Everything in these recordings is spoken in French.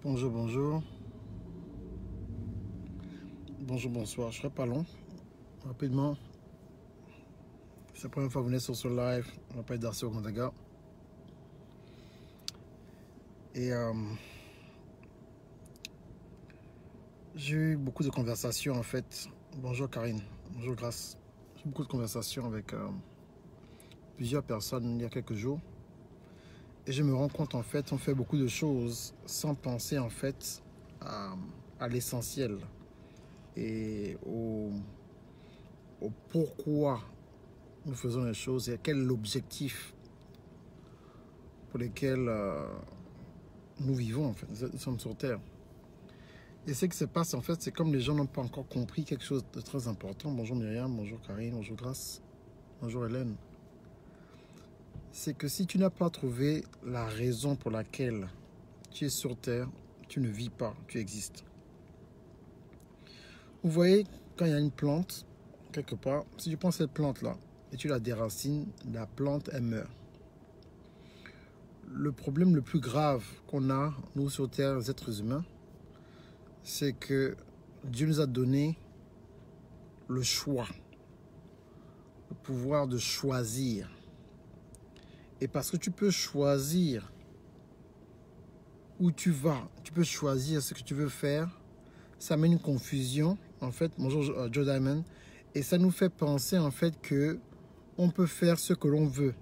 Bonjour, bonjour. Bonjour, bonsoir. Je ne serai pas long. Rapidement, c'est la première fois que vous venez sur ce live. Je m'appelle Darcy Ogondaga. Et j'ai eu beaucoup de conversations en fait. Bonjour Karine. Bonjour Grace. J'ai eu beaucoup de conversations avec plusieurs personnes il y a quelques jours. Et je me rends compte en fait, on fait beaucoup de choses sans penser en fait à l'essentiel et au pourquoi nous faisons les choses et quel est l'objectif pour lequel nous vivons en fait, nous sommes sur Terre. Et ce qui se passe en fait, c'est comme les gens n'ont pas encore compris quelque chose de très important. Bonjour Myriam, bonjour Karine, bonjour Grace, bonjour Hélène. C'est que si tu n'as pas trouvé la raison pour laquelle tu es sur Terre, tu ne vis pas, tu existes. Vous voyez, quand il y a une plante, quelque part, si tu prends cette plante-là et tu la déracines, la plante, elle meurt. Le problème le plus grave qu'on a, nous sur Terre, les êtres humains, c'est que Dieu nous a donné le choix, le pouvoir de choisir. Et parce que tu peux choisir où tu vas, tu peux choisir ce que tu veux faire, ça amène une confusion, en fait, bonjour Joe Diamond, et ça nous fait penser en fait que on peut faire ce que l'on veut.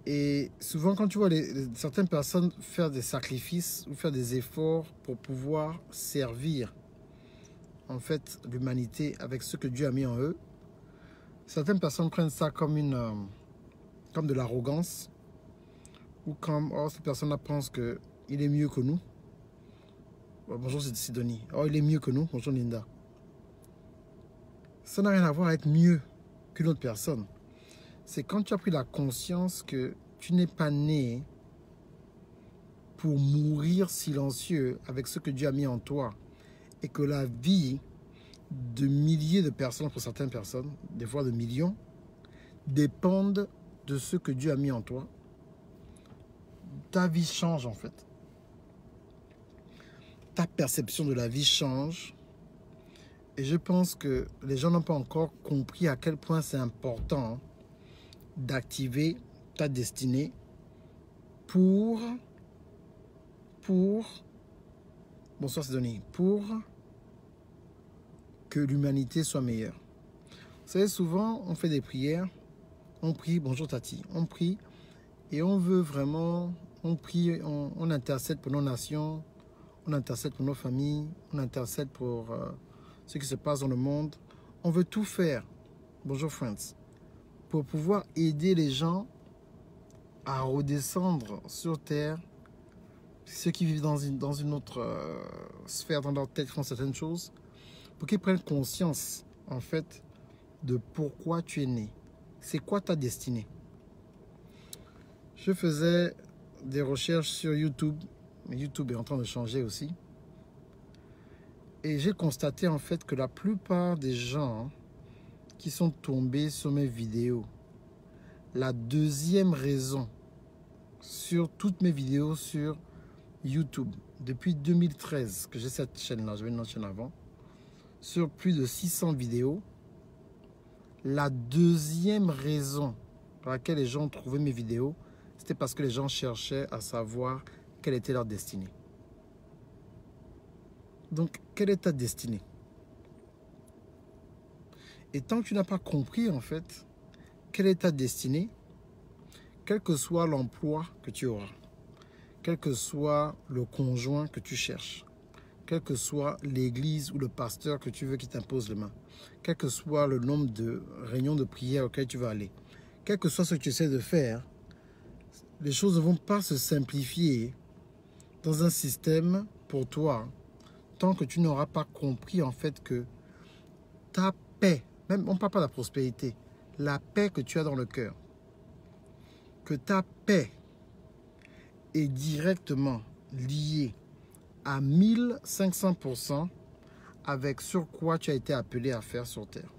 Et souvent quand tu vois certaines personnes faire des sacrifices ou faire des efforts pour pouvoir servir en fait l'humanité avec ce que Dieu a mis en eux, certaines personnes prennent ça comme comme de l'arrogance ou comme cette personne-là pense qu'il est mieux que nous. Bonjour Sidonie. Oh, il est mieux que nous. Bonjour Linda. Ça n'a rien à voir avec mieux qu'une autre personne. C'est quand tu as pris la conscience que tu n'es pas né pour mourir silencieux avec ce que Dieu a mis en toi et que la vie de milliers de personnes, pour certaines personnes, des fois de millions, dépendent de ce que Dieu a mis en toi. Ta vie change en fait. Ta perception de la vie change. Et je pense que les gens n'ont pas encore compris à quel point c'est important d'activer ta destinée bonsoir Sidonie, pour que l'humanité soit meilleure. Vous savez, souvent, on fait des prières, on prie, bonjour Tati, on prie et on veut vraiment, on prie, on intercède pour nos nations, on intercède pour nos familles, on intercède pour ce qui se passe dans le monde. On veut tout faire, bonjour Friends, pour pouvoir aider les gens à redescendre sur Terre. Ceux qui vivent dans une autre sphère, dans leur tête, font certaines choses, pour qu'ils prennent conscience, en fait, de pourquoi tu es né. C'est quoi ta destinée? Je faisais des recherches sur YouTube, mais YouTube est en train de changer aussi. Et j'ai constaté, en fait, que la plupart des gens qui sont tombés sur mes vidéos, la deuxième raison sur toutes mes vidéos sur YouTube, depuis 2013 que j'ai cette chaîne-là, j'avais une autre chaîne avant, sur plus de 600 vidéos, la deuxième raison pour laquelle les gens trouvaient mes vidéos, c'était parce que les gens cherchaient à savoir quelle était leur destinée. Donc, quelle est ta destinée? Et tant que tu n'as pas compris, en fait, quelle est ta destinée, quel que soit l'emploi que tu auras, quel que soit le conjoint que tu cherches, quelle que soit l'église ou le pasteur que tu veux qui t'impose les mains, quel que soit le nombre de réunions de prière auxquelles tu vas aller, quel que soit ce que tu essaies de faire, les choses ne vont pas se simplifier dans un système pour toi tant que tu n'auras pas compris en fait que ta paix, même on ne parle pas de la prospérité, la paix que tu as dans le cœur, que ta paix est directement liée à 1500% avec sur quoi tu as été appelé à faire sur Terre.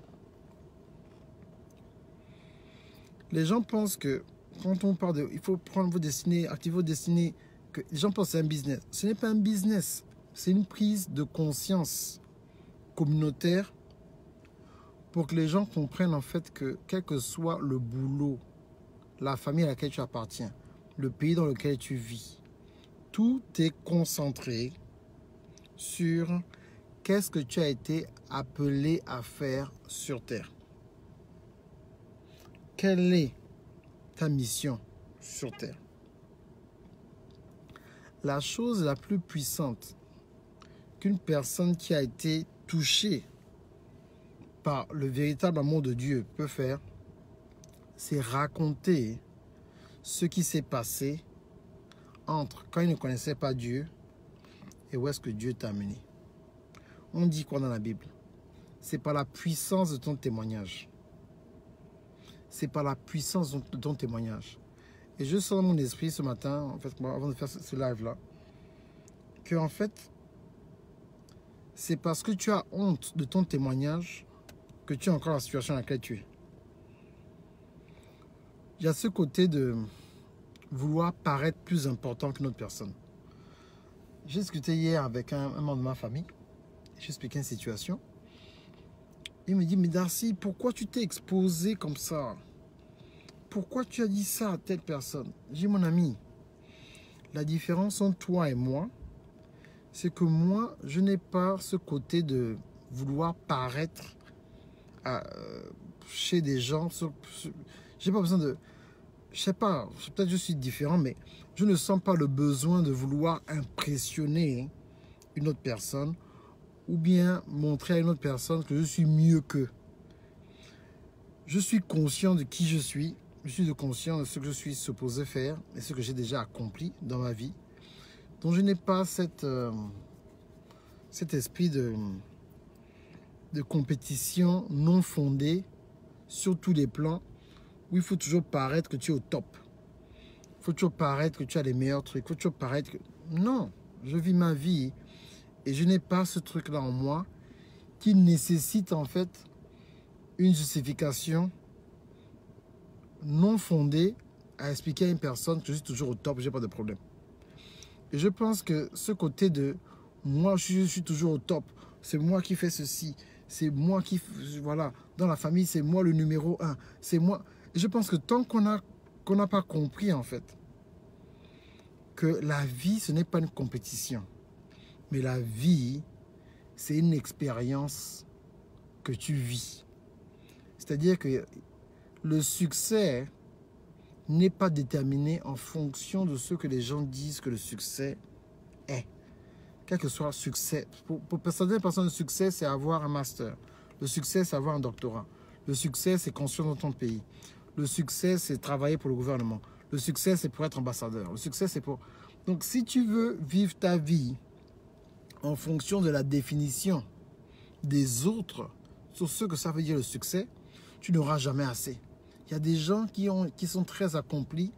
Les gens pensent que quand on parle de il faut prendre vos destinées, activer vos destinées, que les gens pensent que c'est un business. Ce n'est pas un business, c'est une prise de conscience communautaire pour que les gens comprennent en fait que quel que soit le boulot, la famille à laquelle tu appartiens, le pays dans lequel tu vis, tout est concentré sur qu'est-ce que tu as été appelé à faire sur Terre. Quelle est ta mission sur Terre? La chose la plus puissante qu'une personne qui a été touchée par le véritable amour de Dieu peut faire, c'est raconter ce qui s'est passé entre quand il ne connaissait pas Dieu et où est-ce que Dieu t'a amené. On dit quoi dans la Bible? C'est par la puissance de ton témoignage. C'est par la puissance de ton témoignage. Et je sens dans mon esprit ce matin, en fait, avant de faire ce live-là, que en fait, c'est parce que tu as honte de ton témoignage que tu es encore dans la situation dans laquelle tu es. Il y a ce côté de vouloir paraître plus important qu'une autre personne. J'ai discuté hier avec un membre de ma famille. J'ai expliqué une situation. Il me dit, mais Darcy, pourquoi tu t'es exposé comme ça? Pourquoi tu as dit ça à telle personne? J'ai dit, mon ami, la différence entre toi et moi, c'est que moi, je n'ai pas ce côté de vouloir paraître chez des gens. J'ai pas besoin de... Je sais pas, peut-être je suis différent, mais je ne sens pas le besoin de vouloir impressionner une autre personne ou bien montrer à une autre personne que je suis mieux qu'eux. Je suis conscient de qui je suis conscient de ce que je suis supposé faire et ce que j'ai déjà accompli dans ma vie. Donc je n'ai pas cet esprit de compétition non fondée sur tous les plans où il faut toujours paraître que tu es au top. Il faut toujours paraître que tu as les meilleurs trucs. Il faut toujours paraître que... Non, je vis ma vie et je n'ai pas ce truc-là en moi qui nécessite en fait une justification non fondée à expliquer à une personne que je suis toujours au top, je n'ai pas de problème. Et je pense que ce côté de moi, je suis toujours au top, c'est moi qui fais ceci, c'est moi qui... Voilà, dans la famille, c'est moi le numéro 1, c'est moi... Et je pense que tant qu'on n'a pas compris en fait que la vie, ce n'est pas une compétition, mais la vie, c'est une expérience que tu vis. C'est-à-dire que le succès n'est pas déterminé en fonction de ce que les gens disent que le succès est. Quel que soit le succès. Pour certaines personnes, le succès, c'est avoir un master. Le succès, c'est avoir un doctorat. Le succès, c'est construire dans ton pays. Le succès, c'est travailler pour le gouvernement. Le succès, c'est pour être ambassadeur. Le succès, c'est pour... Donc, si tu veux vivre ta vie en fonction de la définition des autres sur ce que ça veut dire le succès, tu n'auras jamais assez. Il y a des gens qui sont très accomplis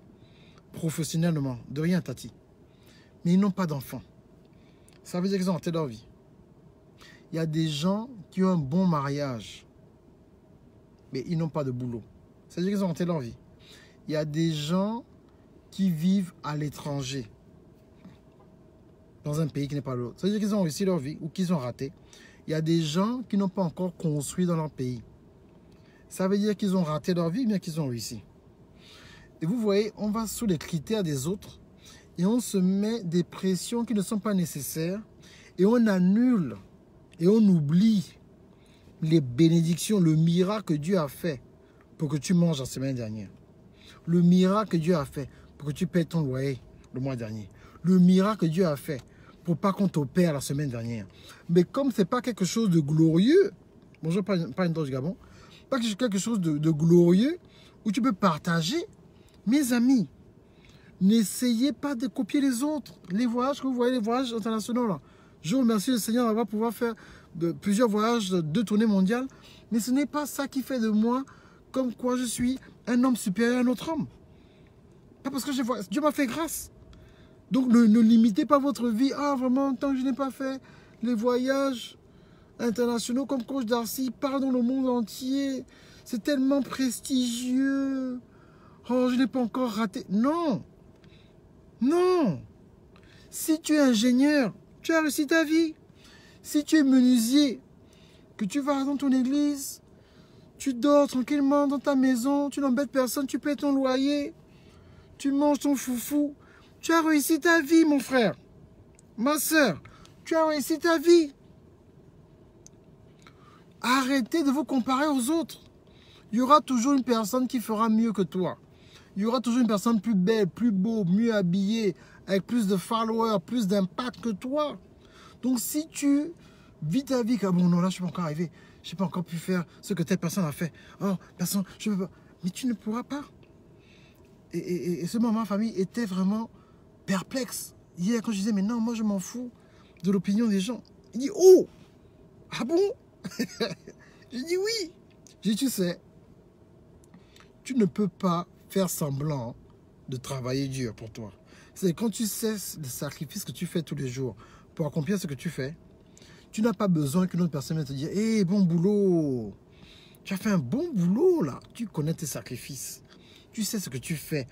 professionnellement, de rien tati, mais ils n'ont pas d'enfants. Ça veut dire qu'ils ont raté leur vie. Il y a des gens qui ont un bon mariage, mais ils n'ont pas de boulot. Ça veut dire qu'ils ont raté leur vie. Il y a des gens qui vivent à l'étranger, dans un pays qui n'est pas l'autre. Ça veut dire qu'ils ont réussi leur vie ou qu'ils ont raté. Il y a des gens qui n'ont pas encore construit dans leur pays. Ça veut dire qu'ils ont raté leur vie, bien qu'ils ont réussi. Et vous voyez, on va sous les critères des autres et on se met des pressions qui ne sont pas nécessaires et on annule et on oublie les bénédictions, le miracle que Dieu a fait pour que tu manges la semaine dernière. Le miracle que Dieu a fait pour que tu payes ton loyer le mois dernier. Le miracle que Dieu a fait pour pas qu'on t'opère la semaine dernière. Mais comme ce n'est pas quelque chose de glorieux, bonjour, pas une du Gabon, pas quelque chose de glorieux où tu peux partager. Mes amis, n'essayez pas de copier les autres. Les voyages que vous voyez, les voyages internationaux là. Je remercie le Seigneur d'avoir pouvoir faire plusieurs voyages, 2 tournées mondiales. Mais ce n'est pas ça qui fait de moi comme quoi je suis un homme supérieur à un autre homme. Pas parce que Dieu m'a fait grâce. Donc ne limitez pas votre vie. Ah vraiment, tant que je n'ai pas fait les voyages internationaux comme coach Darcy, part dans le monde entier. C'est tellement prestigieux. Oh, je n'ai pas encore raté. Non. Non. Si tu es ingénieur, tu as réussi ta vie. Si tu es menuisier, que tu vas dans ton église, tu dors tranquillement dans ta maison, tu n'embêtes personne, tu paies ton loyer, tu manges ton foufou, tu as réussi ta vie, mon frère. Ma soeur, tu as réussi ta vie. Arrêtez de vous comparer aux autres. Il y aura toujours une personne qui fera mieux que toi. Il y aura toujours une personne plus belle, plus beau, mieux habillée, avec plus de followers, plus d'impact que toi. Donc si tu vis ta vie comme, bon non, là je ne suis pas encore arrivé, je n'ai pas encore pu faire ce que telle personne a fait. Oh, personne, je ne peux pas. Mais tu ne pourras pas. Et ce moment, ma famille était vraiment perplexe. Hier, quand je disais, mais non, moi je m'en fous de l'opinion des gens. Il dit, oh, ah bon? J'ai dit oui. J'ai dit, tu sais, tu ne peux pas faire semblant de travailler dur pour toi. C'est quand tu sais le sacrifice que tu fais tous les jours pour accomplir ce que tu fais, tu n'as pas besoin qu'une autre personne vienne te dire, hé, bon boulot. Tu as fait un bon boulot là. Tu connais tes sacrifices. Tu sais ce que tu fais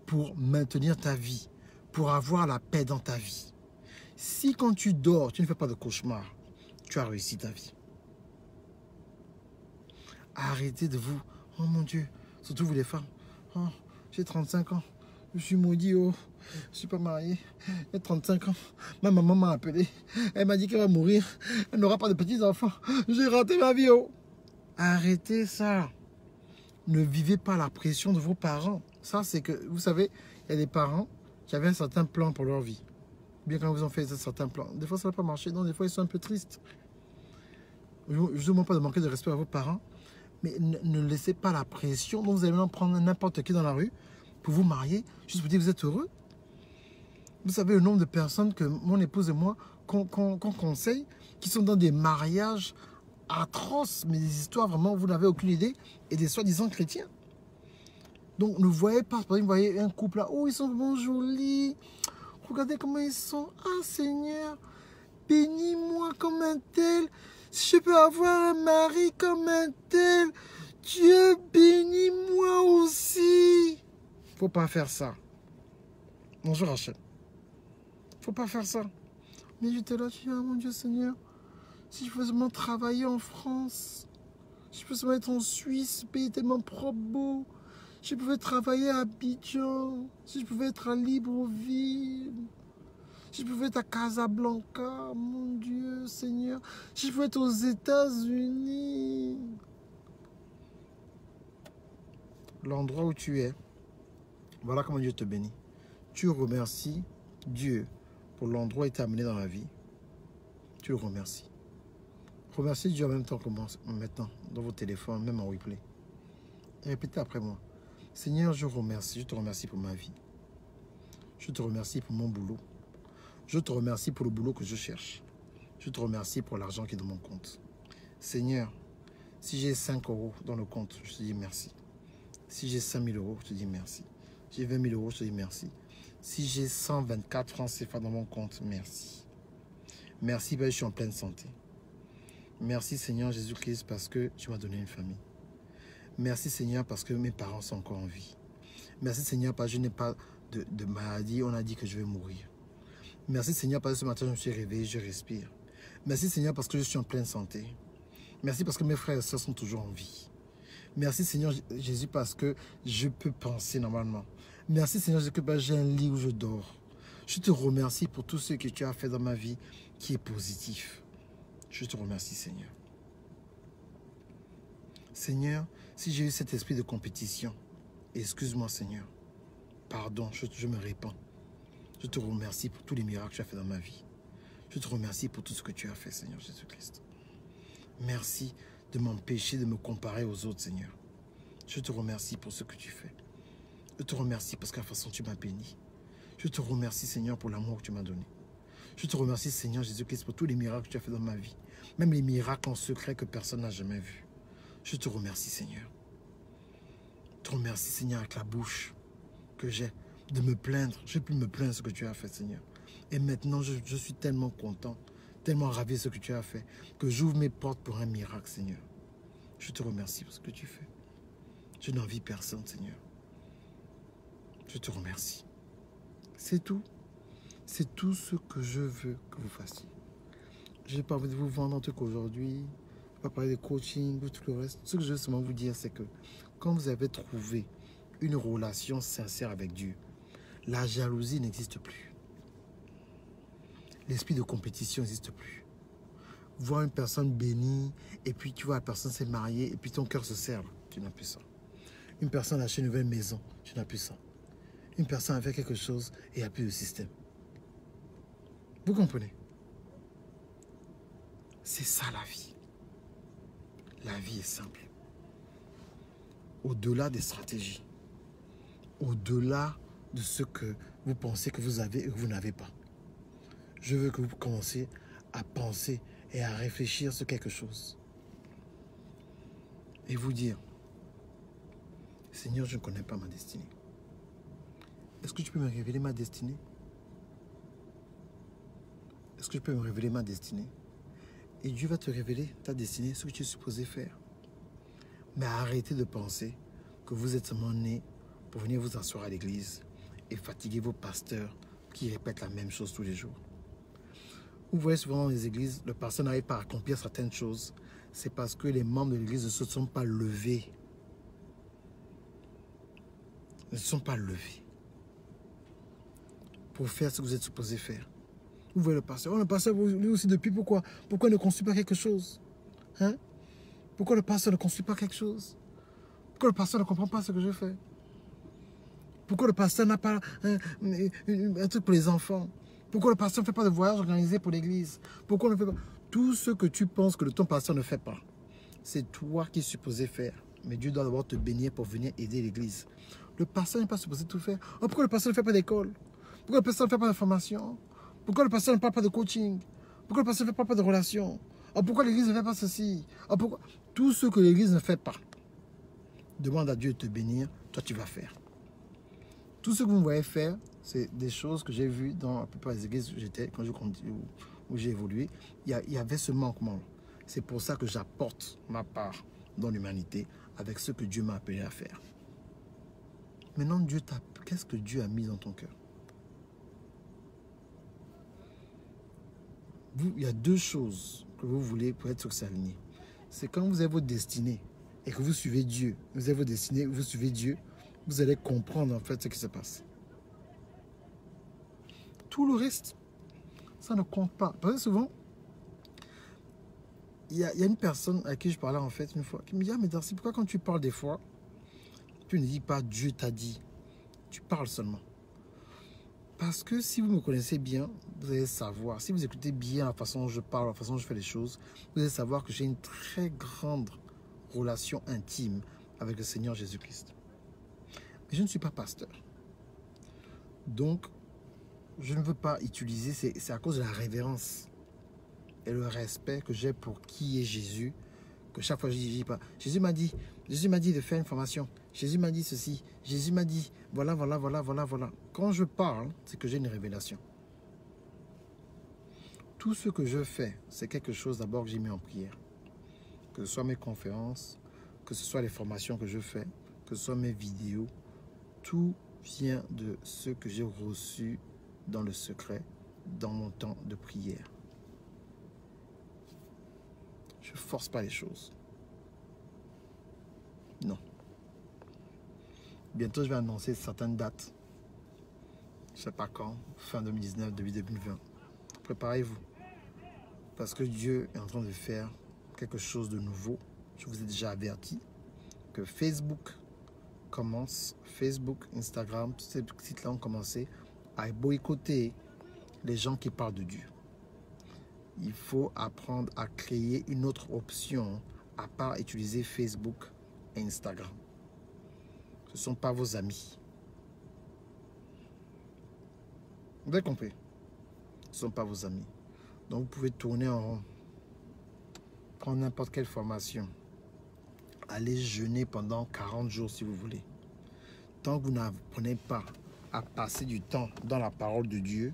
pour maintenir ta vie, pour avoir la paix dans ta vie. Si quand tu dors, tu ne fais pas de cauchemar, tu as réussi ta vie. Arrêtez de vous, oh mon Dieu, surtout vous les femmes, oh, j'ai 35 ans, je suis maudit, oh, je ne suis pas marié, j'ai 35 ans, ma maman m'a appelé, elle m'a dit qu'elle va mourir, elle n'aura pas de petits-enfants, j'ai raté ma vie, oh. Arrêtez ça, ne vivez pas la pression de vos parents. Ça c'est que, vous savez, il y a des parents qui avaient un certain plan pour leur vie. Bien quand vous ont fait un certain plan, des fois ça n'a pas marché, non, des fois ils sont un peu tristes. Je ne vous demande pas de manquer de respect à vos parents, mais ne laissez pas la pression. Donc vous allez maintenant prendre n'importe qui dans la rue pour vous marier, juste pour dire que vous êtes heureux. Vous savez le nombre de personnes que mon épouse et moi qu'on conseille, qui sont dans des mariages atroces, mais des histoires vraiment, vous n'avez aucune idée, et des soi-disant chrétiens. Donc ne voyez pas, vous voyez un couple là, oh ils sont vraiment jolis, regardez comment ils sont, ah Seigneur, bénis-moi comme un tel. Si je peux avoir un mari comme un tel, Dieu bénis-moi aussi. Faut pas faire ça. Bonjour Rachel. Faut pas faire ça. Mais j'étais là, je dis, ah mon Dieu Seigneur, si je pouvais seulement travailler en France, si je pouvais seulement être en Suisse, pays tellement propre, beau, si je pouvais travailler à Abidjan, si je pouvais être à Libreville, si je pouvais être à Casablanca, mon Dieu, Seigneur. Si je pouvais être aux États-Unis. L'endroit où tu es, voilà comment Dieu te bénit. Tu remercies Dieu pour l'endroit où il t'a amené dans la vie. Tu le remercies. Remercie Dieu en même temps que moi, maintenant, dans vos téléphones, même en replay. Et répétez après moi. Seigneur, je te remercie pour ma vie. Je te remercie pour mon boulot. Je te remercie pour le boulot que je cherche. Je te remercie pour l'argent qui est dans mon compte. Seigneur, si j'ai 5 € dans le compte, je te dis merci. Si j'ai 5 000 €, je te dis merci. Si j'ai 20 000 €, je te dis merci. Si j'ai 124 francs CFA dans mon compte, merci. Merci parce que je suis en pleine santé. Merci Seigneur Jésus-Christ parce que tu m'as donné une famille. Merci Seigneur parce que mes parents sont encore en vie. Merci Seigneur parce que je n'ai pas de maladie. On a dit que je vais mourir. Merci Seigneur parce que ce matin je me suis réveillé, je respire. Merci Seigneur parce que je suis en pleine santé. Merci parce que mes frères et sœurs sont toujours en vie. Merci Seigneur Jésus parce que je peux penser normalement. Merci Seigneur Jésus parce que j'ai un lit où je dors. Je te remercie pour tout ce que tu as fait dans ma vie qui est positif. Je te remercie Seigneur. Seigneur, si j'ai eu cet esprit de compétition, excuse-moi Seigneur. Pardon, je me répands. Je te remercie pour tous les miracles que tu as fait dans ma vie. Je te remercie pour tout ce que tu as fait, Seigneur Jésus-Christ. Merci de m'empêcher de me comparer aux autres, Seigneur. Je te remercie pour ce que tu fais. Je te remercie parce que la façon dont tu m'as béni. Je te remercie, Seigneur, pour l'amour que tu m'as donné. Je te remercie, Seigneur Jésus-Christ, pour tous les miracles que tu as fait dans ma vie. Même les miracles en secret que personne n'a jamais vus. Je te remercie, Seigneur. Je te remercie, Seigneur, avec la bouche que j'ai de me plaindre. Je ne vais plus me plaindre de ce que tu as fait, Seigneur. Et maintenant, je suis tellement content, tellement ravi de ce que tu as fait, que j'ouvre mes portes pour un miracle, Seigneur. Je te remercie pour ce que tu fais. Je n'envie personne, Seigneur. Je te remercie. C'est tout. C'est tout ce que je veux que vous fassiez. Je n'ai pas envie de vous vendre un truc aujourd'hui. Je ne vais pas parler de coaching ou tout le reste. Ce que je veux seulement vous dire, c'est que quand vous avez trouvé une relation sincère avec Dieu, la jalousie n'existe plus. L'esprit de compétition n'existe plus. Voir une personne bénie, et puis tu vois la personne s'est mariée, et puis ton cœur se serre. Tu n'as plus ça. Une personne a acheté une nouvelle maison, tu n'as plus ça. Une personne a fait quelque chose et il n'y a plus de système. Vous comprenez? C'est ça la vie. La vie est simple. Au-delà des stratégies, au-delà de ce que vous pensez que vous avez et que vous n'avez pas. Je veux que vous commenciez à penser et à réfléchir sur quelque chose. Et vous dire, Seigneur, je ne connais pas ma destinée. Est-ce que tu peux me révéler ma destinée? Est-ce que tu peux me révéler ma destinée? Et Dieu va te révéler ta destinée, ce que tu es supposé faire. Mais arrêtez de penser que vous êtes seulement né pour venir vous asseoir à l'église et fatiguer vos pasteurs qui répètent la même chose tous les jours. Vous voyez souvent dans les églises, le pasteur n'arrive pas à accomplir certaines choses. C'est parce que les membres de l'église ne se sont pas levés. Ne se sont pas levés pour faire ce que vous êtes supposé faire. Vous voyez le pasteur. Oh, le pasteur, lui aussi, depuis, pourquoi il ne construit pas quelque chose? Hein? Pourquoi le pasteur ne construit pas quelque chose? Pourquoi le pasteur ne comprend pas ce que je fais? Pourquoi le pasteur n'a pas un truc pour les enfants? Pourquoi le pasteur ne fait pas de voyage organisé pour l'église? Pourquoi on ne fait pas... Tout ce que tu penses que ton pasteur ne fait pas, c'est toi qui es supposé faire. Mais Dieu doit d'abord te bénir pour venir aider l'église. Le pasteur n'est pas supposé tout faire. Oh, pourquoi le pasteur ne fait pas d'école? Pourquoi le pasteur ne fait pas de formation? Pourquoi le pasteur ne parle pas de coaching? Pourquoi le pasteur ne fait pas de relations? Oh, pourquoi l'église ne fait pas ceci? Oh, pourquoi... Tout ce que l'église ne fait pas, demande à Dieu de te bénir, toi tu vas faire. Tout ce que vous me voyez faire, c'est des choses que j'ai vues dans la plupart des églises où j'étais, où j'ai évolué. Il y avait ce manquement. C'est pour ça que j'apporte ma part dans l'humanité avec ce que Dieu m'a appelé à faire. Maintenant, qu'est-ce que Dieu a mis dans ton cœur? Il y a deux choses que vous voulez pour être sûr que c'est aligné. C'est quand vous avez votre destinée et que vous suivez Dieu. Vous avez votre destinée, vous suivez Dieu, vous allez comprendre en fait ce qui se passe. Tout le reste, ça ne compte pas. Parce que souvent, il y a une personne à qui je parlais en fait une fois, qui me dit, ah mais Darcy, pourquoi quand tu parles des fois, tu ne dis pas Dieu t'a dit, tu parles seulement. Parce que si vous me connaissez bien, vous allez savoir, si vous écoutez bien la façon dont je parle, la façon dont je fais les choses, vous allez savoir que j'ai une très grande relation intime avec le Seigneur Jésus-Christ. Mais je ne suis pas pasteur. Donc, je ne veux pas utiliser, c'est à cause de la révérence et le respect que j'ai pour qui est Jésus, que chaque fois je dis pas, Jésus m'a dit de faire une formation, Jésus m'a dit ceci, Jésus m'a dit, voilà. Quand je parle, c'est que j'ai une révélation. Tout ce que je fais, c'est quelque chose d'abord que j'ai mis en prière. Que ce soit mes conférences, que ce soit les formations que je fais, que ce soit mes vidéos, tout vient de ce que j'ai reçu dans le secret, dans mon temps de prière. Je ne force pas les choses. Non. Bientôt, je vais annoncer certaines dates. Je ne sais pas quand, fin 2019, début 2020. Préparez-vous. Parce que Dieu est en train de faire quelque chose de nouveau. Je vous ai déjà averti que Facebook commence, Facebook, Instagram, tous ces sites-là ont commencé à boycotter les gens qui parlent de Dieu. Il faut apprendre à créer une autre option à part utiliser Facebook et Instagram. Ce ne sont pas vos amis. Vous avez compris? Ce ne sont pas vos amis. Donc vous pouvez tourner en rond, prendre n'importe quelle formation, aller jeûner pendant 40 jours si vous voulez. Tant que vous n'apprenez pas à passer du temps dans la parole de Dieu,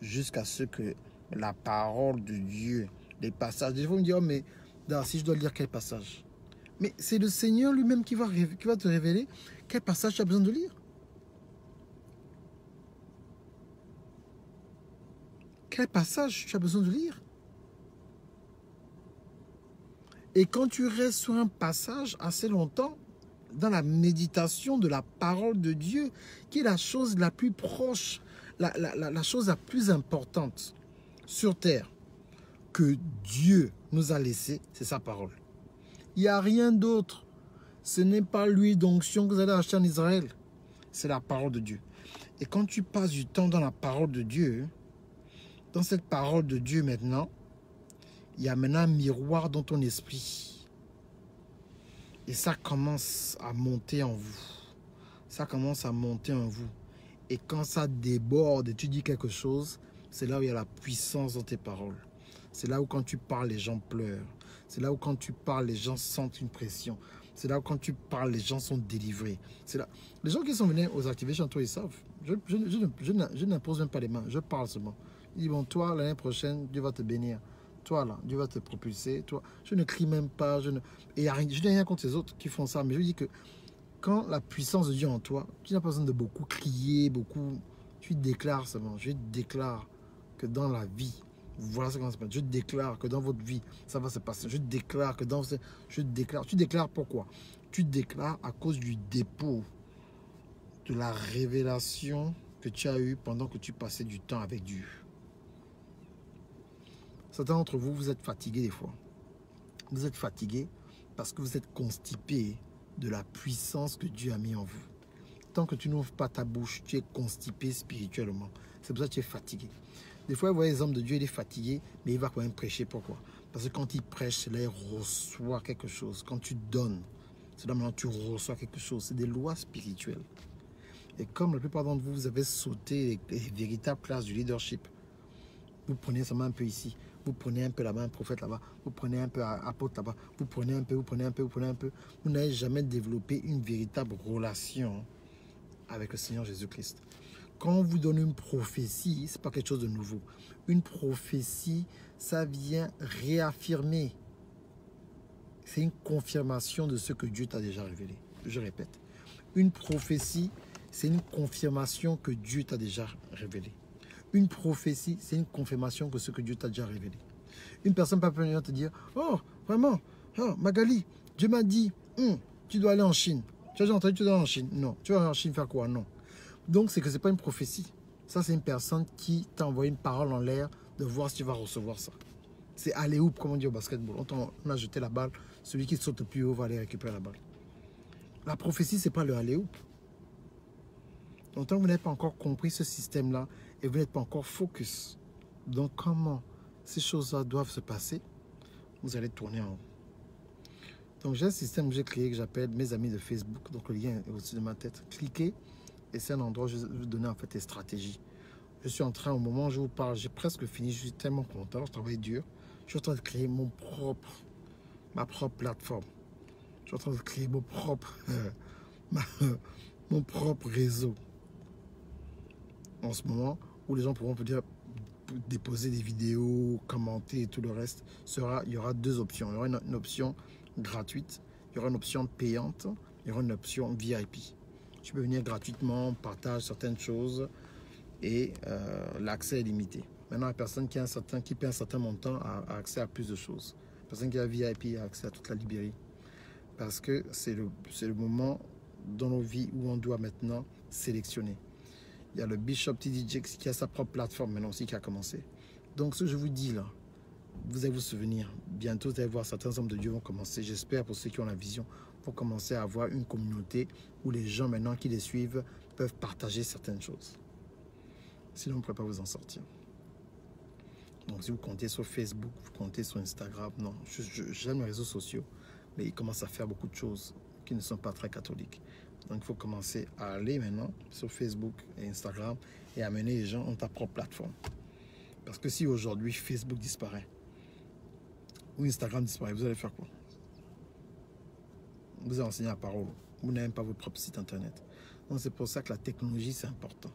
jusqu'à ce que la parole de Dieu, les passages, des fois vous me dites, oh mais Darcy, je dois lire quel passage? Mais c'est le Seigneur lui-même qui va te révéler quel passage tu as besoin de lire. Quel passage tu as besoin de lire? Et quand tu restes sur un passage assez longtemps, dans la méditation de la parole de Dieu, qui est la chose la plus proche, la chose la plus importante sur terre que Dieu nous a laissée, c'est sa parole. Il n'y a rien d'autre. Ce n'est pas l'huile d'onction que vous allez acheter en Israël. C'est la parole de Dieu. Et quand tu passes du temps dans la parole de Dieu, dans cette parole de Dieu maintenant, il y a maintenant un miroir dans ton esprit. Et ça commence à monter en vous. Ça commence à monter en vous. Et quand ça déborde et tu dis quelque chose, c'est là où il y a la puissance dans tes paroles. C'est là où quand tu parles, les gens pleurent. C'est là où quand tu parles, les gens sentent une pression. C'est là où quand tu parles, les gens sont délivrés. C'est là. Les gens qui sont venus aux activations, toi, ils savent. Je n'impose même pas les mains, je parle seulement. Ils disent, bon, toi, l'année prochaine, Dieu va te bénir. Toi, là, Dieu va te propulser. Toi, je ne crie même pas. Je n'ai rien contre les autres qui font ça. Mais je dis que quand la puissance de Dieu est en toi, tu n'as pas besoin de beaucoup crier, beaucoup. Tu déclares seulement. Je déclare que dans la vie, voilà ce qui va se passer. Je déclare que dans votre vie, ça va se passer. Je déclare que dans... Je déclare. Tu déclares pourquoi? Tu déclares à cause du dépôt de la révélation que tu as eue pendant que tu passais du temps avec Dieu. Certains d'entre vous, vous êtes fatigués des fois. Vous êtes fatigués parce que vous êtes constipés de la puissance que Dieu a mis en vous. Tant que tu n'ouvres pas ta bouche, tu es constipé spirituellement. C'est pour ça que tu es fatigué. Des fois, vous voyez les hommes de Dieu, il est fatigué, mais il va quand même prêcher. Pourquoi? Parce que quand il prêche, là, il reçoit quelque chose. Quand tu donnes, c'est là maintenant que tu reçois quelque chose. C'est des lois spirituelles. Et comme la plupart d'entre vous, vous avez sauté les véritables classes du leadership, vous prenez seulement un peu ici, vous prenez un peu là-bas, un prophète là-bas, vous prenez un peu un apôtre là-bas, vous prenez un peu, vous prenez un peu, vous prenez un peu. Vous n'avez jamais développé une véritable relation avec le Seigneur Jésus-Christ. Quand on vous donne une prophétie, ce n'est pas quelque chose de nouveau. Une prophétie, ça vient réaffirmer. C'est une confirmation de ce que Dieu t'a déjà révélé. Je répète. Une prophétie, c'est une confirmation que Dieu t'a déjà révélé. Une prophétie, c'est une confirmation que ce que Dieu t'a déjà révélé. Une personne peut venir te dire, oh, vraiment, oh, Magali, Dieu m'a dit, tu dois aller en Chine. Tu as déjà entendu, tu dois aller en Chine? Non. Tu vas aller en Chine faire quoi? Non. Donc, c'est que ce n'est pas une prophétie. Ça, c'est une personne qui t'a envoyé une parole en l'air de voir si tu vas recevoir ça. C'est alley-oop, comme on dit au basketball. On a jeté la balle. Celui qui saute le plus haut va aller récupérer la balle. La prophétie, ce n'est pas le alley-oop. Donc, tant que vous n'avez pas encore compris ce système-là et vous n'êtes pas encore focus dans comment ces choses-là doivent se passer, vous allez tourner en haut. Donc, j'ai un système que j'ai créé que j'appelle mes amis de Facebook. Donc, le lien est au-dessus de ma tête. Cliquez et c'est un endroit où je vais vous donner en fait des stratégies. Je suis en train, au moment où je vous parle, j'ai presque fini. Je suis tellement content, je travaille dur. Je suis en train de créer ma propre plateforme. Je suis en train de créer mon propre réseau. En ce moment, où les gens pourront peut-être déposer des vidéos, commenter et tout le reste, il y aura deux options. Il y aura une option gratuite, il y aura une option payante, il y aura une option VIP. Tu peux venir gratuitement, on partage certaines choses et l'accès est limité. Maintenant, la personne qui paie un certain montant a accès à plus de choses. La personne qui a VIP a accès à toute la librairie. Parce que c'est le moment dans nos vies où on doit maintenant sélectionner. Il y a le Bishop TD Jakes qui a sa propre plateforme maintenant aussi qui a commencé. Donc ce que je vous dis là, vous allez vous souvenir, bientôt vous allez voir certains hommes de Dieu vont commencer, j'espère pour ceux qui ont la vision, vont commencer à avoir une communauté où les gens maintenant qui les suivent peuvent partager certaines choses. Sinon, vous ne pourrez pas vous en sortir. Donc si vous comptez sur Facebook, vous comptez sur Instagram, non, j'aime les réseaux sociaux, mais ils commencent à faire beaucoup de choses qui ne sont pas très catholiques. Donc il faut commencer à aller maintenant sur Facebook et Instagram et amener les gens dans ta propre plateforme. Parce que si aujourd'hui Facebook disparaît ou Instagram disparaît, vous allez faire quoi? Vous allez enseigner la parole. Vous n'avez même pas votre propre site internet. Donc c'est pour ça que la technologie c'est important.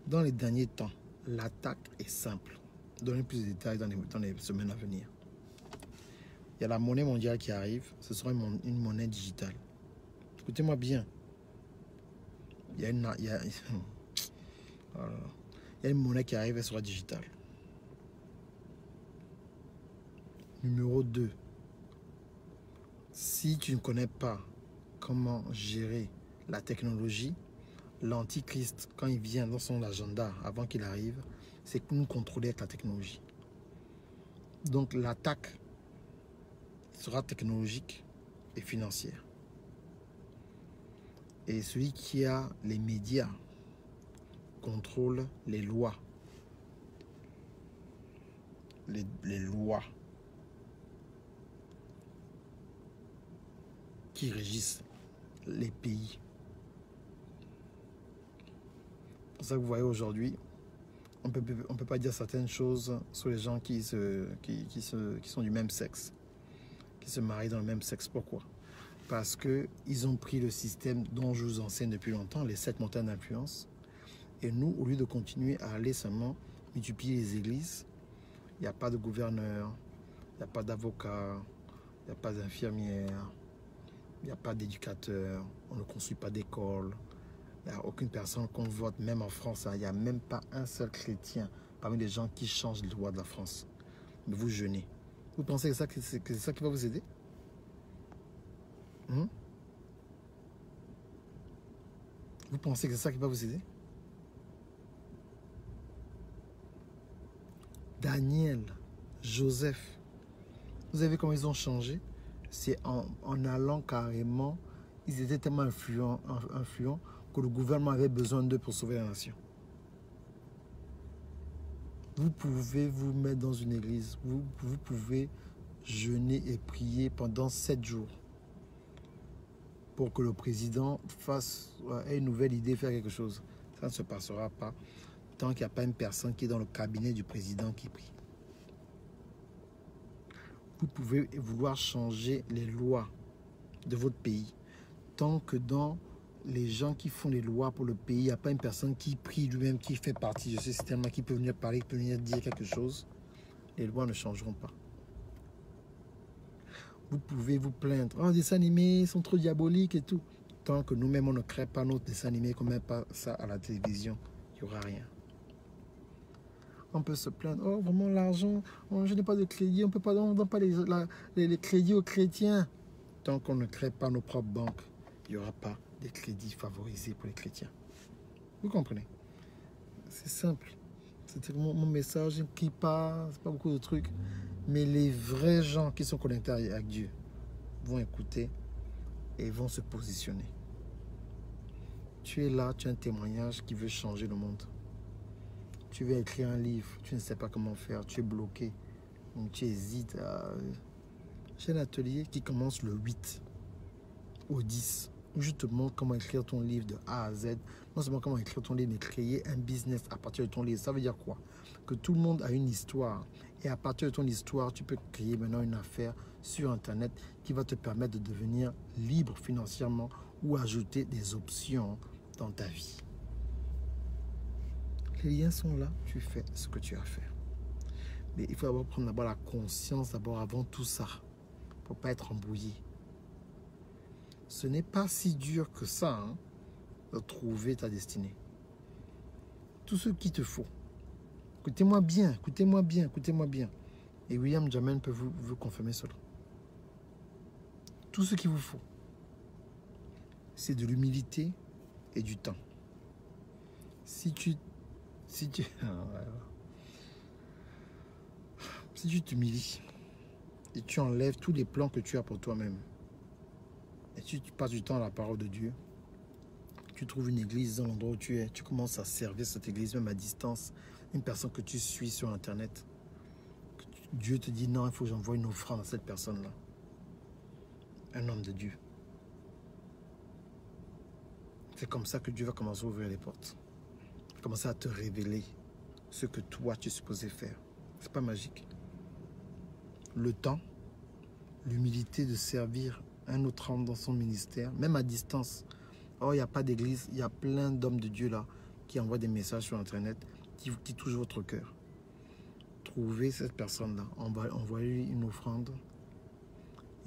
Dans les derniers temps, l'attaque est simple. Donnez plus de détails dans les semaines à venir. Il y a la monnaie mondiale qui arrive. Ce sera une monnaie digitale. Écoutez-moi bien. Il y a une monnaie qui arrive, elle sera digitale. Numéro 2, si tu ne connais pas comment gérer la technologie, l'antichrist, quand il vient dans son agenda, avant qu'il arrive, c'est nous contrôler avec la technologie. Donc l'attaque sera technologique et financière. Et celui qui a les médias contrôle les lois. Les lois qui régissent les pays. C'est pour ça que vous voyez aujourd'hui, on ne peut pas dire certaines choses sur les gens qui sont du même sexe, qui se marient dans le même sexe. Pourquoi? Parce qu'ils ont pris le système dont je vous enseigne depuis longtemps, les 7 montagnes d'influence. Et nous, au lieu de continuer à aller seulement multiplier les églises, il n'y a pas de gouverneur, il n'y a pas d'avocat, il n'y a pas d'infirmière, il n'y a pas d'éducateur, on ne construit pas d'école, il n'y a aucune personne qu'on vote, même en France, il n'y a même pas un seul chrétien parmi les gens qui changent les lois de la France. Mais vous jeûnez. Vous pensez que c'est ça qui va vous aider? Vous pensez que c'est ça qui va vous aider? Daniel, Joseph, vous avez vu comment ils ont changé? C'est en allant carrément, ils étaient tellement influents que le gouvernement avait besoin d'eux pour sauver la nation. Vous pouvez vous mettre dans une église, vous pouvez jeûner et prier pendant 7 jours pour que le président ait une nouvelle idée, faire quelque chose. Ça ne se passera pas tant qu'il n'y a pas une personne qui est dans le cabinet du président qui prie. Vous pouvez vouloir changer les lois de votre pays. Tant que dans les gens qui font les lois pour le pays, il n'y a pas une personne qui prie lui-même, qui fait partie de ce système-là, qui peut venir parler, qui peut venir dire quelque chose, les lois ne changeront pas. Vous pouvez vous plaindre. Oh, les dessins animés sont trop diaboliques et tout. Tant que nous-mêmes, on ne crée pas notre dessin animé, qu'on ne met pas ça à la télévision, il n'y aura rien. On peut se plaindre. Oh, vraiment, l'argent, oh, je n'ai pas de crédit, on ne donne pas les crédits aux chrétiens. Tant qu'on ne crée pas nos propres banques, il n'y aura pas de crédits favorisés pour les chrétiens. Vous comprenez? C'est simple. C'était mon message qui passe, pas beaucoup de trucs. Mais les vrais gens qui sont connectés avec Dieu vont écouter et vont se positionner. Tu es là, tu as un témoignage qui veut changer le monde. Tu veux écrire un livre, tu ne sais pas comment faire, tu es bloqué, donc tu hésites. J'ai un atelier qui commence le 8 au 10, où je te montre comment écrire ton livre de A à Z. Non seulement comment écrire ton livre, mais créer un business à partir de ton livre. Ça veut dire quoi? Que tout le monde a une histoire. Et à partir de ton histoire, tu peux créer maintenant une affaire sur Internet qui va te permettre de devenir libre financièrement ou ajouter des options dans ta vie. Les liens sont là, tu fais ce que tu as à faire. Mais il faut d'abord prendre d'abord la conscience avant tout ça, pour ne pas être embrouillé. Ce n'est pas si dur que ça, de trouver ta destinée. Tout ce qu'il te faut. Écoutez-moi bien, écoutez-moi bien, écoutez-moi bien. Et William Jamen peut vous confirmer cela. Tout ce qu'il vous faut, c'est de l'humilité et du temps. Si tu t'humilies et tu enlèves tous les plans que tu as pour toi-même et tu passes du temps à la parole de Dieu, tu trouves une église dans l'endroit où tu es, tu commences à servir cette église même à distance, une personne que tu suis sur Internet, Dieu te dit non, il faut que j'envoie une offrande à cette personne-là, un homme de Dieu. C'est comme ça que Dieu va commencer à ouvrir les portes, commencer à te révéler ce que toi tu es supposé faire. C'est pas magique. Le temps, l'humilité de servir un autre homme dans son ministère, même à distance. Oh, il n'y a pas d'église, il y a plein d'hommes de Dieu là qui envoient des messages sur Internet qui touchent votre cœur. Trouvez cette personne-là, envoyez-lui une offrande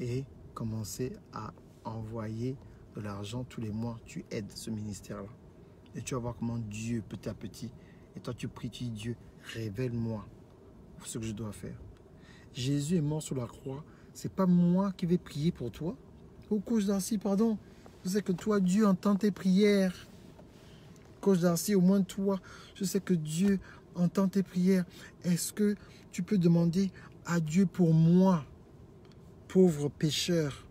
et commencez à envoyer de l'argent tous les mois. Tu aides ce ministère-là. Et tu vas voir comment Dieu, petit à petit, et toi tu pries, tu dis Dieu, révèle-moi ce que je dois faire. Jésus est mort sur la croix. C'est pas moi qui vais prier pour toi. Oh, coach Darcy, pardon. Je sais que toi, Dieu entend tes prières. Coach Darcy, au moins toi, je sais que Dieu entend tes prières. Est-ce que tu peux demander à Dieu pour moi, pauvre pécheur,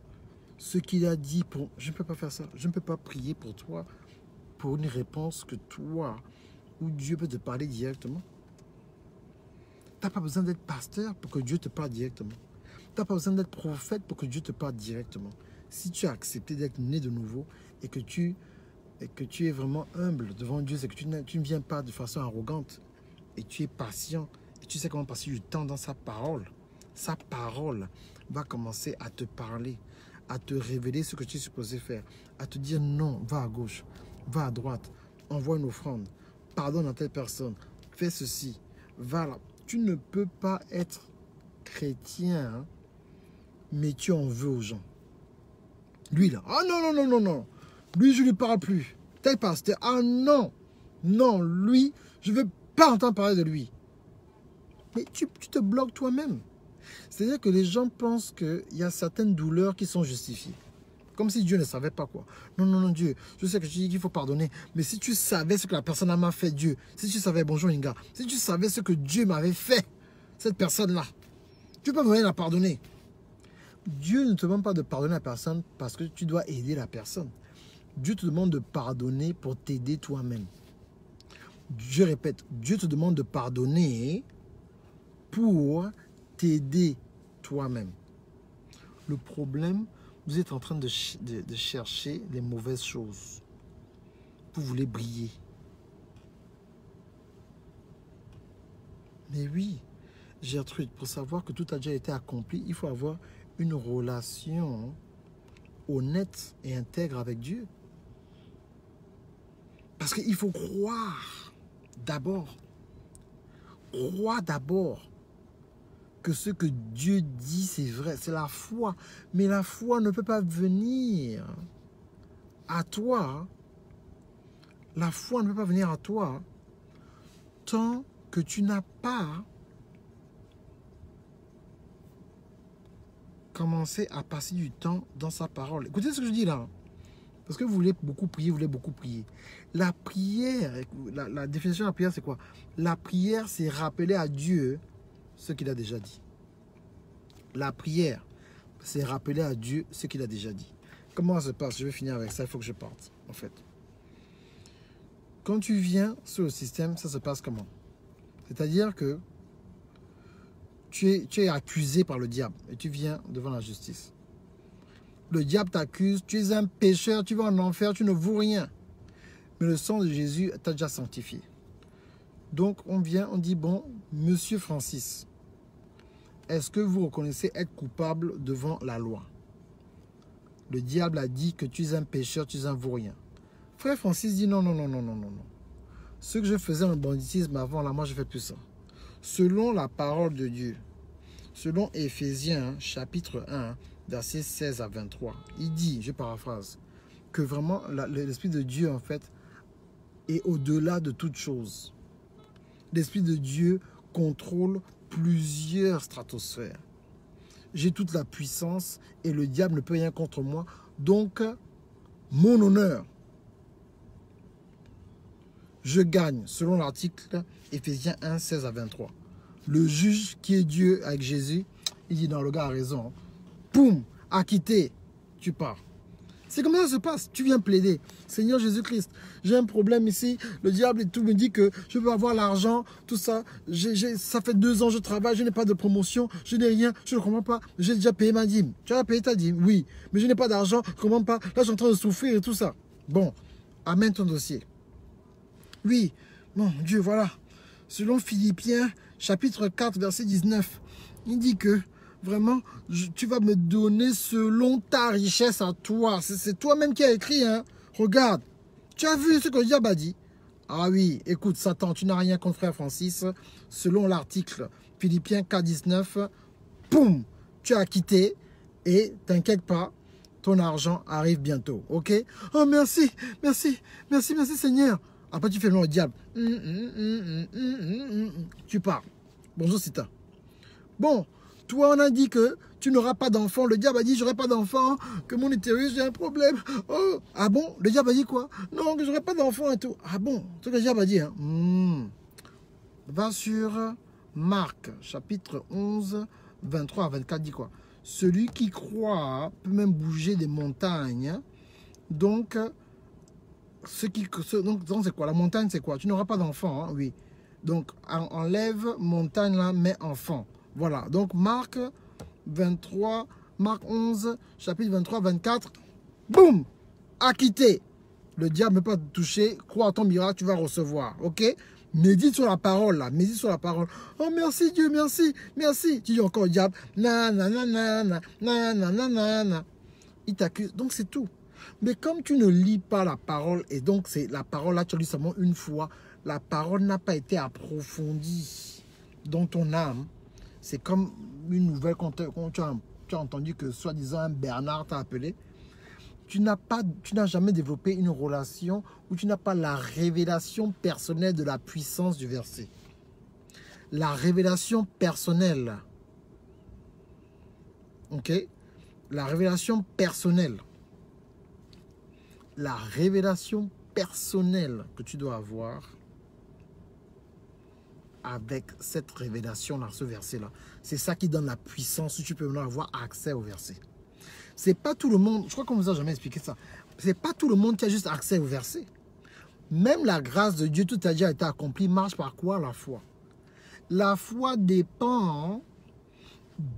ce qu'il a dit pour... Je ne peux pas faire ça. Je ne peux pas prier pour toi pour une réponse que toi, où Dieu peut te parler directement. Tu n'as pas besoin d'être pasteur pour que Dieu te parle directement. Tu n'as pas besoin d'être prophète pour que Dieu te parle directement. Si tu as accepté d'être né de nouveau et que tu es vraiment humble devant Dieu, c'est que tu ne viens pas de façon arrogante et tu es patient et tu sais comment passer du temps dans sa parole va commencer à te parler, à te révéler ce que tu es supposé faire, à te dire non, va à gauche, va à droite, envoie une offrande, pardonne à telle personne, fais ceci, va là. Tu ne peux pas être chrétien, hein, mais tu en veux aux gens. Lui là, ah non, non, non, non, non, lui je ne lui parle plus. Tel pasteur, ah non, non, lui, je ne veux pas entendre parler de lui. Mais tu te bloques toi-même. C'est-à-dire que les gens pensent qu'il y a certaines douleurs qui sont justifiées. Comme si Dieu ne savait pas quoi. Non, non, non, Dieu, je sais que tu dis qu'il faut pardonner. Mais si tu savais ce que la personne m'a fait, Dieu, si tu savais, bonjour Inga, si tu savais ce que Dieu m'avait fait, cette personne-là, tu peux me la pardonner. Dieu ne te demande pas de pardonner la personne parce que tu dois aider la personne. Dieu te demande de pardonner pour t'aider toi-même. Je répète, Dieu te demande de pardonner pour t'aider toi-même. Le problème, vous êtes en train de chercher les mauvaises choses. Vous voulez briller. Mais oui, Gertrude, pour savoir que tout a déjà été accompli, il faut avoir une relation honnête et intègre avec Dieu. Parce qu'il faut croire d'abord. Crois d'abord que ce que Dieu dit, c'est vrai. C'est la foi. Mais la foi ne peut pas venir à toi. La foi ne peut pas venir à toi tant que tu n'as pas commencé à passer du temps dans sa parole. Écoutez ce que je dis là. Parce que vous voulez beaucoup prier, vous voulez beaucoup prier. La prière, la définition de la prière, c'est quoi? La prière, c'est rappeler à Dieu ce qu'il a déjà dit. La prière, c'est rappeler à Dieu ce qu'il a déjà dit. Comment ça se passe? Je vais finir avec ça, il faut que je parte, en fait. Quand tu viens sur le système, ça se passe comment? C'est-à-dire que tu es accusé par le diable et tu viens devant la justice. Le diable t'accuse, tu es un pécheur, tu vas en enfer, tu ne vaux rien. Mais le sang de Jésus t'a déjà sanctifié. Donc on vient, on dit, bon, monsieur Francis, est-ce que vous reconnaissez être coupable devant la loi? Le diable a dit que tu es un pécheur, tu es un vaurien. Frère Francis dit non, non, non, non, non, non, non. Ce que je faisais en banditisme avant, là, moi je ne fais plus ça. Selon la parole de Dieu, selon Éphésiens chapitre 1, versets 16 à 23, il dit, je paraphrase, que vraiment l'Esprit de Dieu en fait est au-delà de toute chose. L'Esprit de Dieu contrôle plusieurs stratosphères. J'ai toute la puissance et le diable ne peut rien contre moi. Donc, mon honneur, je gagne, selon l'article Éphésiens 1, 16 à 23. Le juge qui est Dieu avec Jésus, il dit, non, le gars a raison. Poum, acquitté, tu pars. C'est comme ça que ça se passe. Tu viens plaider. Seigneur Jésus-Christ, j'ai un problème ici. Le diable et tout me dit que je veux avoir l'argent, tout ça. Ça fait 2 ans que je travaille, je n'ai pas de promotion, je n'ai rien, je ne comprends pas. J'ai déjà payé ma dîme. Tu as payé ta dîme? Oui. Mais je n'ai pas d'argent, je ne comprends pas. Là, je suis en train de souffrir et tout ça. Bon, amène ton dossier. Oui, mon Dieu, voilà. Selon Philippiens, chapitre 4, verset 19, il dit que vraiment, tu vas me donner selon ta richesse à toi. C'est toi-même qui as écrit, hein. Regarde, tu as vu ce que le diable a dit? Ah oui, écoute, Satan, tu n'as rien contre frère Francis. Selon l'article Philippiens 4, 19, poum, tu as quitté et t'inquiète pas, ton argent arrive bientôt, ok? Oh, merci, merci, merci, merci Seigneur. Après, tu fais le nom au diable. Tu pars. Bonjour, Sita. Bon, Toi, on a dit que tu n'auras pas d'enfant. Le diable a dit, j'aurai pas d'enfant, que mon utérus, j'ai un problème. Oh, ah bon? Le diable a dit quoi? Non, que j'aurai pas d'enfant et tout. Ah bon? C'est ce que le diable a dit. Hein? Va sur Marc, chapitre 11, 23 à 24, dit quoi? Celui qui croit peut même bouger des montagnes. Donc, donc c'est quoi? La montagne, c'est quoi? Tu n'auras pas d'enfant, hein? Oui. Donc, enlève montagne là, mets enfant. Voilà. Donc, Marc 23, Marc 11, chapitre 23, 24. Boum! Acquitté. Le diable ne peut pas te toucher. Crois à ton miracle, tu vas recevoir. Ok? Médite sur la parole là. Médite sur la parole. Oh merci Dieu, merci, merci. Tu dis encore au diable. Il t'accuse. Donc c'est tout. Mais comme tu ne lis pas la parole, et donc c'est la parole là, tu as lu seulement une fois, la parole n'a pas été approfondie dans ton âme. C'est comme une nouvelle quand tu as entendu que soi-disant un Bernard t'a appelé. Tu n'as jamais développé une relation où tu n'as pas la révélation personnelle de la puissance du verset. La révélation personnelle. Ok? La révélation personnelle. La révélation personnelle que tu dois avoir avec cette révélation-là, ce verset-là. C'est ça qui donne la puissance où tu peux maintenant avoir accès au verset. C'est pas tout le monde, je crois qu'on ne vous a jamais expliqué ça. C'est pas tout le monde qui a juste accès au verset. Même la grâce de Dieu, tout a déjà été accompli, marche par quoi? La foi. La foi dépend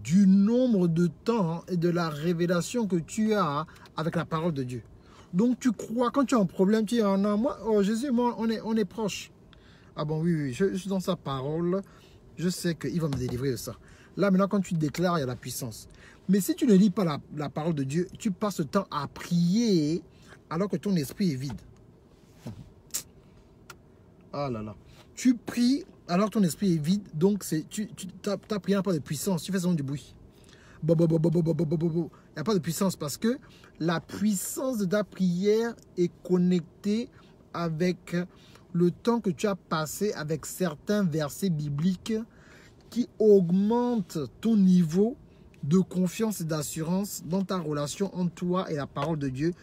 du nombre de temps et de la révélation que tu as avec la parole de Dieu. Donc tu crois, quand tu as un problème, tu dis, oh non, moi, oh Jésus, moi, on est proche. Ah bon, oui, je suis dans sa parole, je sais qu'il va me délivrer de ça. Là, maintenant, quand tu déclares, il y a la puissance. Mais si tu ne lis pas la parole de Dieu, tu passes le temps à prier alors que ton esprit est vide. Ah là là. Tu pries alors que ton esprit est vide, donc ta prière n'a pas de puissance, tu fais seulement du bruit. Il n'y a pas de puissance parce que la puissance de ta prière est connectée avec le temps que tu as passé avec certains versets bibliques qui augmentent ton niveau de confiance et d'assurance dans ta relation entre toi et la parole de Dieu,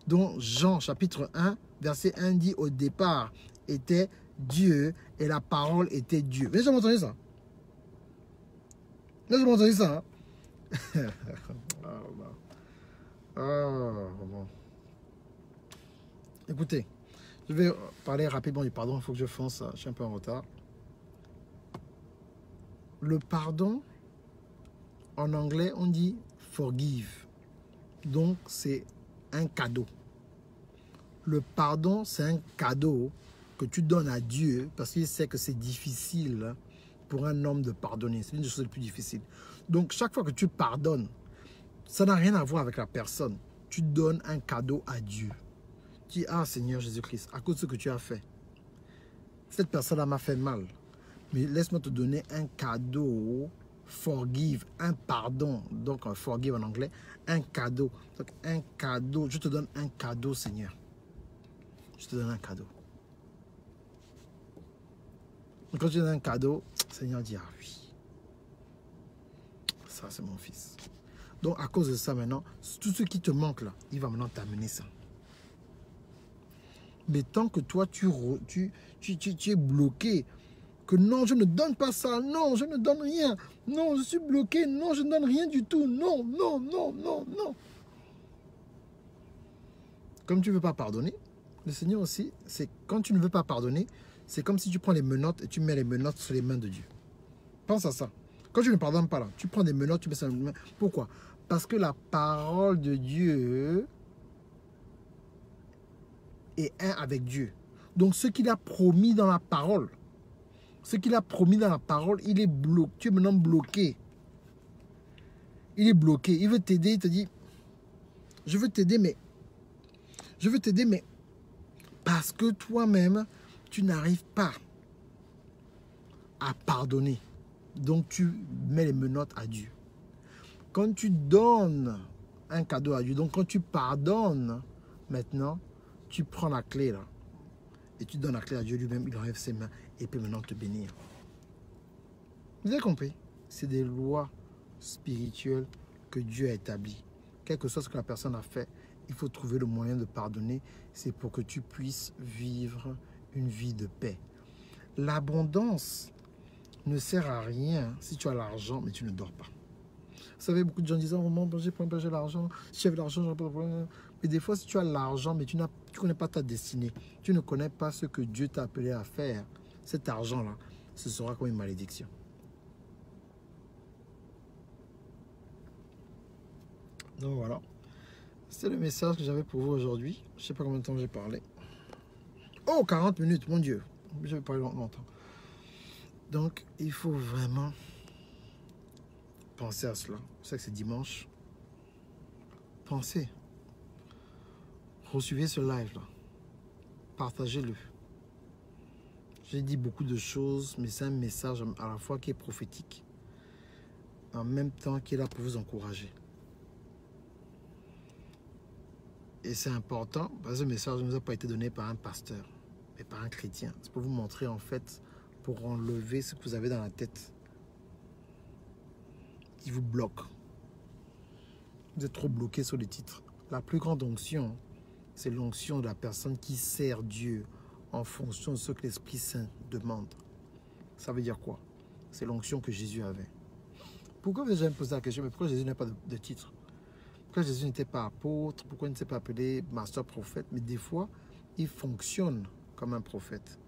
dont Jean chapitre 1, verset 1 dit au départ était Dieu et la parole était Dieu. Vous avez jamais entendu ça? Vous avez jamais entendu ça? Hein? Bon. Écoutez, je vais parler rapidement du pardon, il faut que je fonce, je suis un peu en retard. Le pardon, en anglais, on dit forgive. Donc, c'est un cadeau. Le pardon, c'est un cadeau que tu donnes à Dieu parce qu'il sait que c'est difficile pour un homme de pardonner. C'est une des choses les plus difficiles. Donc, chaque fois que tu pardonnes, ça n'a rien à voir avec la personne. Tu donnes un cadeau à Dieu. Tu dis, ah Seigneur Jésus-Christ, à cause de ce que tu as fait, cette personne-là m'a fait mal. Mais laisse-moi te donner un cadeau, forgive, un pardon. Donc, forgive en anglais, un cadeau. Donc, un cadeau, je te donne un cadeau, Seigneur. Je te donne un cadeau. Donc, quand tu donnes un cadeau, Seigneur dit, ah oui, ça c'est mon fils. Donc, à cause de ça, maintenant, tout ce qui te manque là, il va maintenant t'amener ça. Mais tant que toi, tu es bloqué, que non, je ne donne pas ça, non, je ne donne rien, non, je suis bloqué, non, je ne donne rien du tout, non, non, non, non, non. Comme tu ne veux pas pardonner, le Seigneur aussi, c'est quand tu ne veux pas pardonner, c'est comme si tu prends les menottes et tu mets les menottes sur les mains de Dieu. Pense à ça. Quand tu ne pardonnes pas là, tu prends des menottes, tu mets ça sur les mains. Pourquoi? Parce que la parole de Dieu est un avec Dieu. Donc ce qu'il a promis dans la parole, il est bloqué. Tu es maintenant bloqué. Il est bloqué. Il veut t'aider. Il te dit, je veux t'aider, mais parce que toi-même, tu n'arrives pas à pardonner. Donc tu mets les menottes à Dieu. Quand tu donnes un cadeau à Dieu, donc quand tu pardonnes, maintenant, tu prends la clé là. Et tu donnes la clé à Dieu lui-même, il enlève ses mains et peut maintenant te bénir. Vous avez compris? C'est des lois spirituel que Dieu a établi. Quel que soit ce que la personne a fait, il faut trouver le moyen de pardonner. C'est pour que tu puisses vivre une vie de paix. L'abondance ne sert à rien si tu as l'argent, mais tu ne dors pas. Vous savez, beaucoup de gens disent, oh, maman, j'ai l'argent. Si j'avais l'argent, j'aurais pas de problème. Mais des fois, si tu as l'argent, mais tu ne connais pas ta destinée, tu ne connais pas ce que Dieu t'a appelé à faire, cet argent-là, ce sera comme une malédiction. Donc voilà. C'est le message que j'avais pour vous aujourd'hui. Je ne sais pas combien de temps j'ai parlé. Oh, 40 minutes, mon Dieu. Je vais parler longtemps. Donc, il faut vraiment penser à cela. Je sais que c'est dimanche. Pensez. Resuivez ce live-là. Partagez-le. J'ai dit beaucoup de choses, mais c'est un message à la fois qui est prophétique, en même temps qui est là pour vous encourager. Et c'est important, parce que ce message ne nous a pas été donné par un pasteur, mais par un chrétien. C'est pour vous montrer, en fait, pour enlever ce que vous avez dans la tête qui vous bloque. Vous êtes trop bloqué sur les titres. La plus grande onction, c'est l'onction de la personne qui sert Dieu en fonction de ce que l'Esprit Saint demande. Ça veut dire quoi? C'est l'onction que Jésus avait. Pourquoi vous avez jamais posé la question, mais pourquoi Jésus n'a pas de titre? Pourquoi Jésus n'était pas apôtre? Pourquoi il ne s'est pas appelé master prophète? Mais des fois, il fonctionne comme un prophète.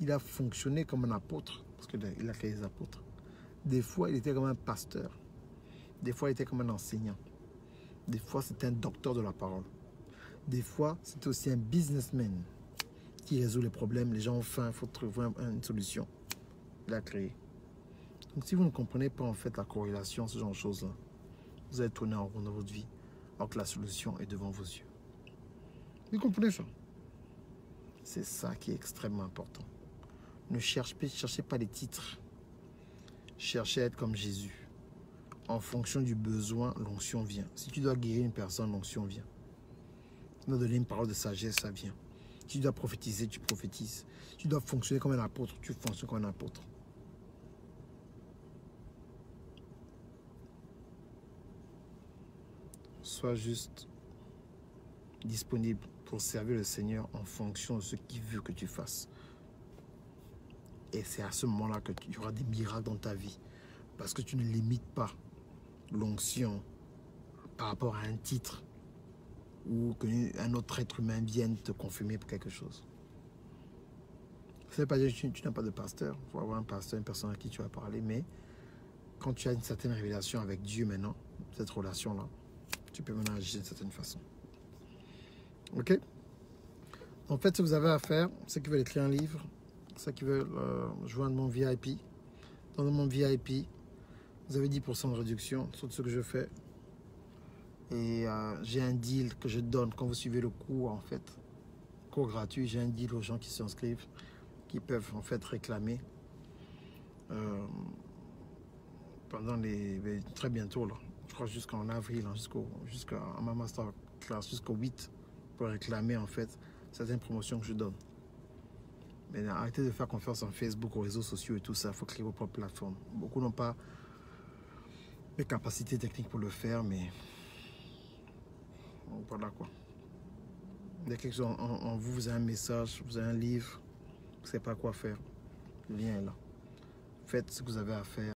Il a fonctionné comme un apôtre, parce qu'il a créé les apôtres. Des fois, il était comme un pasteur. Des fois, il était comme un enseignant. Des fois, c'était un docteur de la parole. Des fois, c'était aussi un businessman qui résout les problèmes. Les gens ont faim, il faut trouver une solution. Il a créé. Donc, si vous ne comprenez pas en fait la corrélation, ce genre de choses-là, vous allez tourner en rond dans votre vie, alors que la solution est devant vos yeux. Vous comprenez ça? C'est ça qui est extrêmement important. Ne cherchez pas les titres. Cherchez à être comme Jésus. En fonction du besoin, l'onction vient. Si tu dois guérir une personne, l'onction vient. Si tu dois donner une parole de sagesse, ça vient. Si tu dois prophétiser, tu prophétises. Si tu dois fonctionner comme un apôtre, tu fonctionnes comme un apôtre. Sois juste disponible pour servir le Seigneur en fonction de ce qu'il veut que tu fasses. Et c'est à ce moment-là que tu auras des miracles dans ta vie. Parce que tu ne limites pas l'onction par rapport à un titre ou qu'un autre être humain vienne te confirmer pour quelque chose. Ça ne veut pas dire que tu n'as pas de pasteur. Il faut avoir un pasteur, une personne à qui tu vas parler. Mais quand tu as une certaine révélation avec Dieu maintenant, cette relation-là, tu peux maintenant agir d'une certaine façon. Ok? En fait, ce que vous avez à faire, ceux qui veulent écrire un livre, ceux qui veulent joindre mon VIP, dans mon VIP, vous avez 10% de réduction sur tout ce que je fais. Et j'ai un deal que je donne quand vous suivez le cours, en fait. Cours gratuit, j'ai un deal aux gens qui s'inscrivent, qui peuvent en fait réclamer pendant très bientôt, là. Je crois jusqu'en avril, hein, jusqu'à ma masterclass, jusqu'au 8, pour réclamer en fait certaines promotions que je donne. Mais arrêtez de faire confiance en Facebook, aux réseaux sociaux et tout ça. Il faut créer vos propres plateformes. Beaucoup n'ont pas les capacités techniques pour le faire, mais voilà quoi. Dès que en vous, vous avez un message, vous avez un livre, vous ne savez pas quoi faire, le lien est là. Faites ce que vous avez à faire.